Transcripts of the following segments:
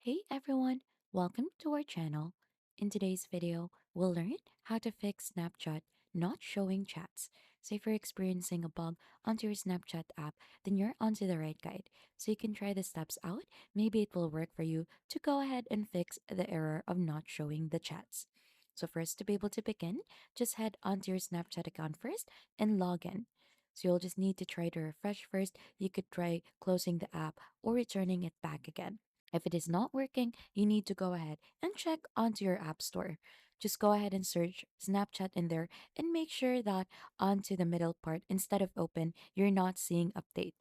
Hey everyone, welcome to our channel. In today's video, we'll learn how to fix Snapchat not showing chats. So if you're experiencing a bug onto your Snapchat app, then you're onto the right guide. So you can try the steps out. Maybe it will work for you to go ahead and fix the error of not showing the chats. So first to be able to begin, just head onto your Snapchat account first and log in. So you'll just need to try to refresh first. You could try closing the app or returning it back again. If it is not working, you need to go ahead and check onto your app store. Just go ahead and search Snapchat in there and make sure that onto the middle part instead of open, you're not seeing update.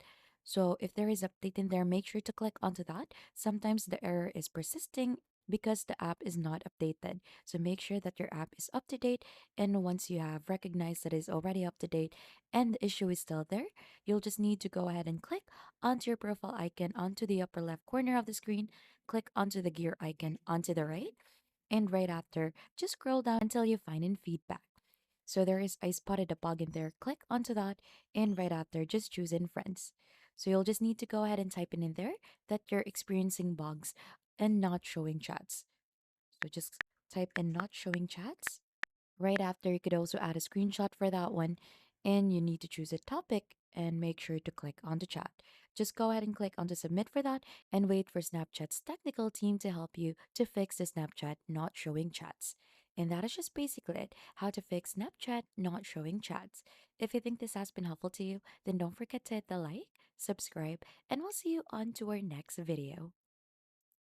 So if there is update in there, make sure to click onto that. Sometimes the error is persisting because the app is not updated. So make sure that your app is up to date. And once you have recognized that it's already up to date and the issue is still there, you'll just need to go ahead and click onto your profile icon onto the upper left corner of the screen, click onto the gear icon onto the right, and right after, just scroll down until you find in feedback. So I spotted a bug in there, click onto that, and right after, just choose in friends. So you'll just need to go ahead and type in there that you're experiencing bugs and not showing chats. So just type in not showing chats. Right after, you could also add a screenshot for that one, and you need to choose a topic and make sure to click on the chat. Just go ahead and click on the submit for that and wait for Snapchat's technical team to help you to fix the Snapchat not showing chats. And that is just basically it, how to fix Snapchat not showing chats. If you think this has been helpful to you, then don't forget to hit the like, subscribe, and we'll see you on to our next video.